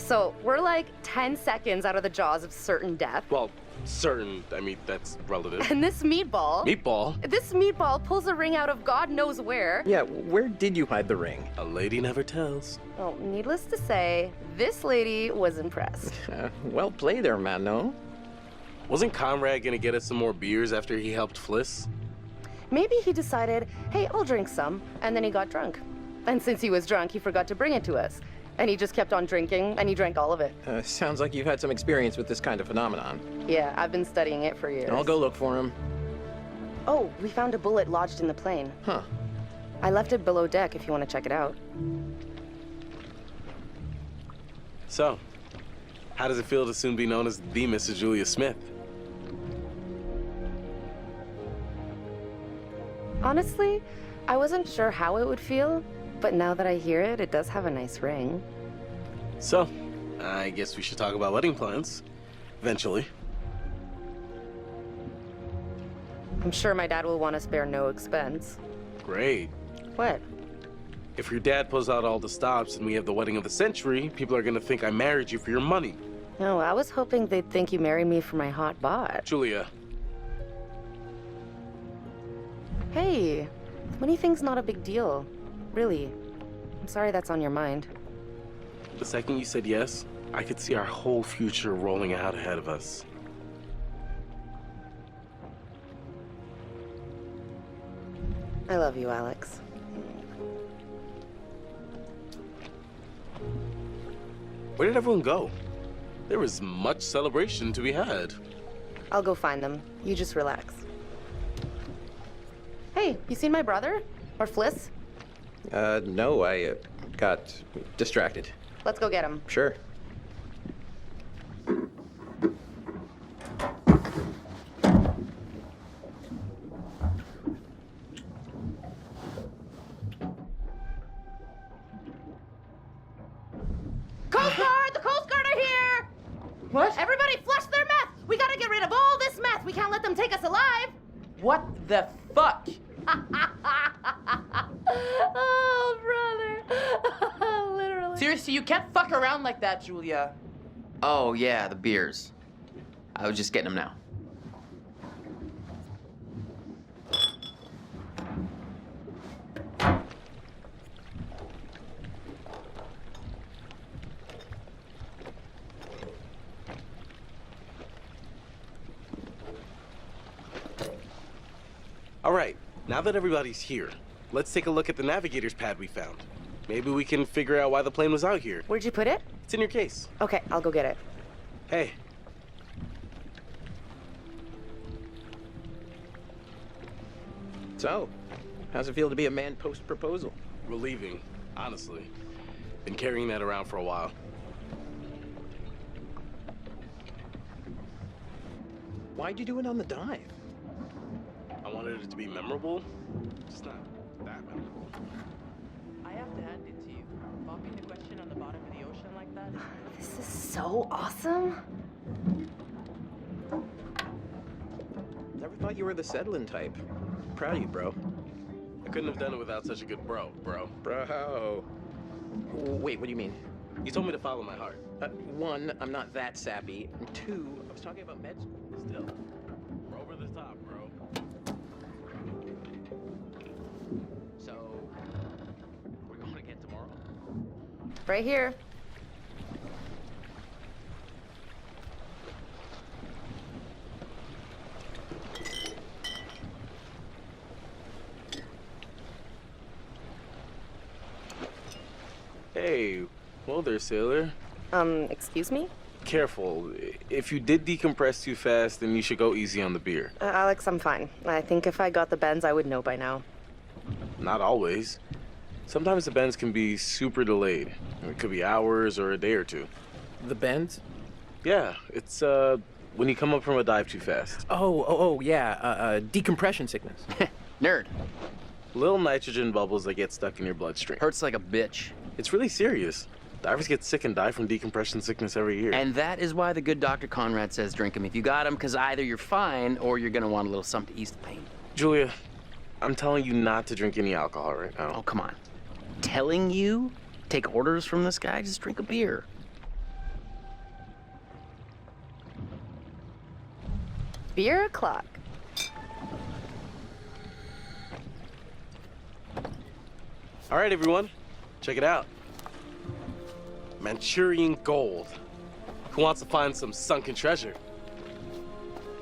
So we're like 10 seconds out of the jaws of certain death. Well, certain, I mean, that's relative. And this meatball... This meatball pulls a ring out of God knows where. Yeah, where did you hide the ring? A lady never tells. Well, needless to say, this lady was impressed. Well played there, man, no? Wasn't Conrad gonna get us some more beers after he helped Fliss? Maybe he decided, hey, I'll drink some, and then he got drunk. And since he was drunk, he forgot to bring it to us. And he just kept on drinking, and he drank all of it. Sounds like you've had some experience with this kind of phenomenon. Yeah, I've been studying it for years. I'll go look for him. Oh, we found a bullet lodged in the plane. Huh. I left it below deck if you want to check it out. So, how does it feel to soon be known as the Mrs. Julia Smith? Honestly, I wasn't sure how it would feel, but now that I hear it, it does have a nice ring. So, I guess we should talk about wedding plans. Eventually. I'm sure my dad will want to spare no expense. Great. What? If your dad pulls out all the stops and we have the wedding of the century, people are gonna think I married you for your money. No, I was hoping they'd think you married me for my hot bod. Julia. Hey, anything's not a big deal. Really. I'm sorry that's on your mind. The second you said yes, I could see our whole future rolling out ahead of us. I love you, Alex. Where did everyone go? There was much celebration to be had. I'll go find them. You just relax. Hey, you seen my brother? Or Fliss? No, I got distracted. Let's go get him. Sure. Coast Guard! The Coast Guard are here! What? Everybody flush their meth! We gotta get rid of all this meth! We can't let them take us alive! What the fuck? Oh, brother. Literally. Seriously, you can't fuck around like that, Julia. Oh, yeah, the beers. I was just getting them now. All right, now that everybody's here, let's take a look at the navigator's pad we found. Maybe we can figure out why the plane was out here. Where'd you put it? It's in your case. Okay, I'll go get it. Hey. So, how's it feel to be a man post-proposal? Relieving, honestly. Been carrying that around for a while. Why'd you do it on the dive? I wanted it to be memorable. It's not that memorable. I have to hand it to you. Popping the question on the bottom of the ocean like that. This is so awesome. Never thought you were the settling type. Proud of you, bro. I couldn't have done it without such a good bro. Bro. Wait, what do you mean? You told me to follow my heart. One, I'm not that sappy. And two, I was talking about med school. Still, we're over the top, bro. So, we're going again tomorrow? Right here. Hey, whoa there, sailor. Excuse me? Careful. If you did decompress too fast, then you should go easy on the beer. Alex, I'm fine. I think if I got the bends, I would know by now. Not always. Sometimes the bends can be super delayed. It could be hours or a day or two. The bends? Yeah, it's when you come up from a dive too fast. Yeah, decompression sickness. Nerd. Little nitrogen bubbles that get stuck in your bloodstream. Hurts like a bitch. It's really serious. Divers get sick and die from decompression sickness every year. And that is why the good Dr. Conrad says drink them if you got them, because either you're fine or you're going to want a little something to ease the pain. Julia, I'm telling you not to drink any alcohol right now. Oh, come on. Telling you? Take orders from this guy? Just drink a beer. Beer o'clock. All right, everyone, check it out. Manchurian gold. Who wants to find some sunken treasure?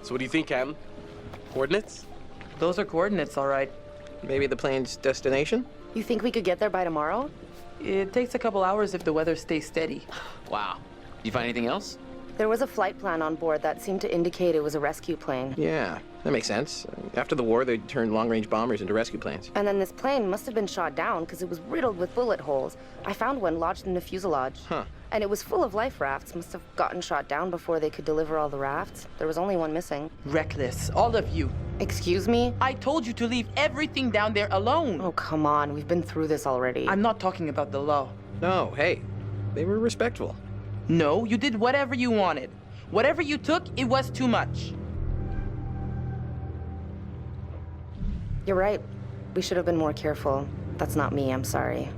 So what do you think, Captain? Coordinates? Those are coordinates, all right. Maybe the plane's destination? You think we could get there by tomorrow? It takes a couple hours if the weather stays steady. Wow. You find anything else? There was a flight plan on board that seemed to indicate it was a rescue plane. Yeah, that makes sense. After the war, they turned long-range bombers into rescue planes. And then this plane must have been shot down because it was riddled with bullet holes. I found one lodged in the fuselage. Huh. And it was full of life rafts. Must have gotten shot down before they could deliver all the rafts. There was only one missing. Reckless, all of you. Excuse me? I told you to leave everything down there alone. Oh, come on. We've been through this already. I'm not talking about the law. No, hey, they were respectful. No, you did whatever you wanted. Whatever you took, it was too much. You're right. We should have been more careful. That's not me. I'm sorry.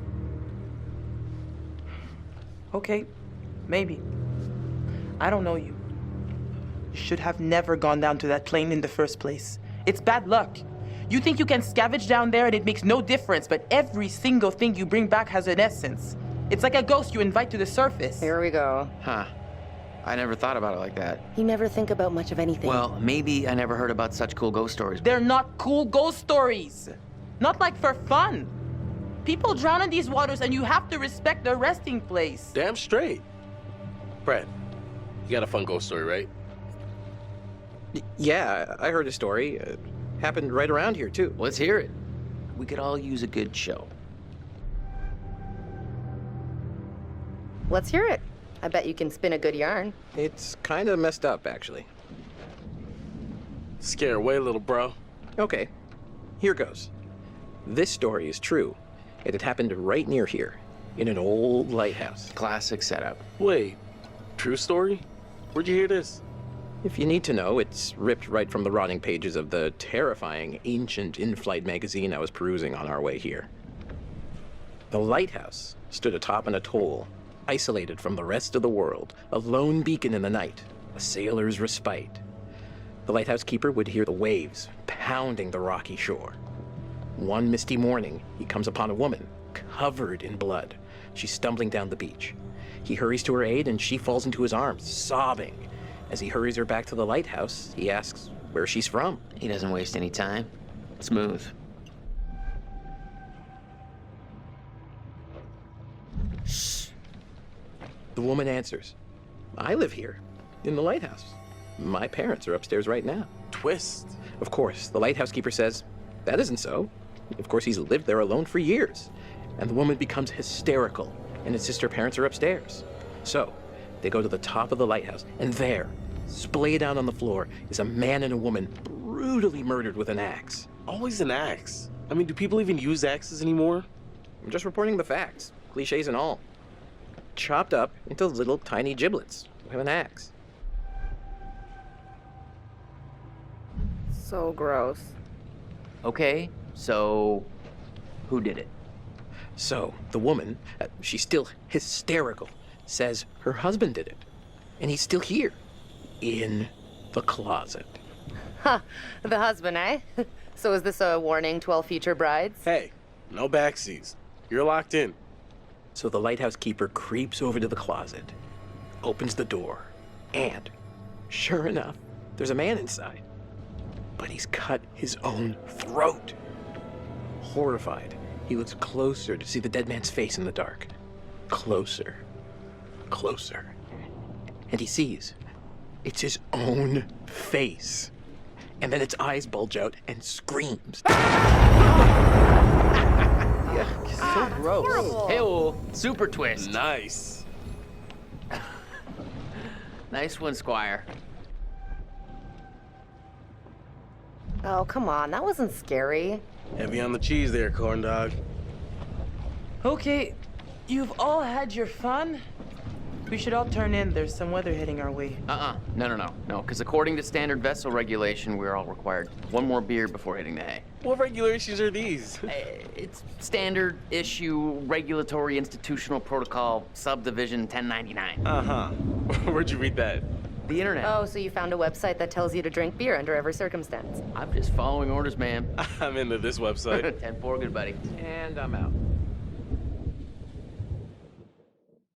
Okay, maybe. I don't know you. You should have never gone down to that plane in the first place. It's bad luck. You think you can scavenge down there and it makes no difference, but every single thing you bring back has an essence. It's like a ghost you invite to the surface. Here we go. Huh. I never thought about it like that. You never think about much of anything. Well, maybe I never heard about such cool ghost stories. They're not cool ghost stories. Not like for fun. People drown in these waters and you have to respect their resting place. Damn straight. Brad, you got a fun ghost story, right? Yeah, I heard a story. Happened right around here, too. Let's hear it. We could all use a good show. Let's hear it. I bet you can spin a good yarn. It's kind of messed up, actually. Scare away, little bro. Okay, here goes. This story is true. It had happened right near here, in an old lighthouse. Classic setup. Wait, true story? Where'd you hear this? If you need to know, it's ripped right from the rotting pages of the terrifying, ancient in-flight magazine I was perusing on our way here. The lighthouse stood atop an atoll, isolated from the rest of the world, a lone beacon in the night, a sailor's respite. The lighthouse keeper would hear the waves pounding the rocky shore. One misty morning, he comes upon a woman covered in blood. She's stumbling down the beach. He hurries to her aid and she falls into his arms, sobbing. As he hurries her back to the lighthouse, he asks where she's from. He doesn't waste any time. Smooth. Shh. The woman answers, I live here, in the lighthouse. My parents are upstairs right now. Twist. Of course, the lighthouse keeper says, that isn't so. Of course, he's lived there alone for years. And the woman becomes hysterical and insists her parents are upstairs. So, they go to the top of the lighthouse, and there, splayed out on the floor, is a man and a woman brutally murdered with an axe. Always an axe. I mean, do people even use axes anymore? I'm just reporting the facts, cliches and all. Chopped up into little tiny giblets with an axe. So gross. Okay, so who did it? So, the woman, she's still hysterical, says her husband did it. And he's still here, in the closet. Huh. The husband, eh? So is this a warning to all future brides? Hey, no backseas. You're locked in. So the lighthouse keeper creeps over to the closet, opens the door, and, sure enough, there's a man inside. But he's cut his own throat. Horrified, he looks closer to see the dead man's face in the dark. Closer. Closer. And he sees it's his own face. And then its eyes bulge out and screams. So gross. Horrible. Hey-oh, super twist. Nice. Nice one, Squire. Oh, come on. That wasn't scary. Heavy on the cheese there, corn dog. Okay, you've all had your fun. We should all turn in. There's some weather hitting our way. No, because according to standard vessel regulation, we're all required one more beer before hitting the hay. What regulations are these? It's standard issue regulatory institutional protocol subdivision 1099. Uh-huh. Where'd you read that? The internet. Oh, so you found a website that tells you to drink beer under every circumstance. I'm just following orders, ma'am. I'm into this website. 10-4, good buddy. And I'm out.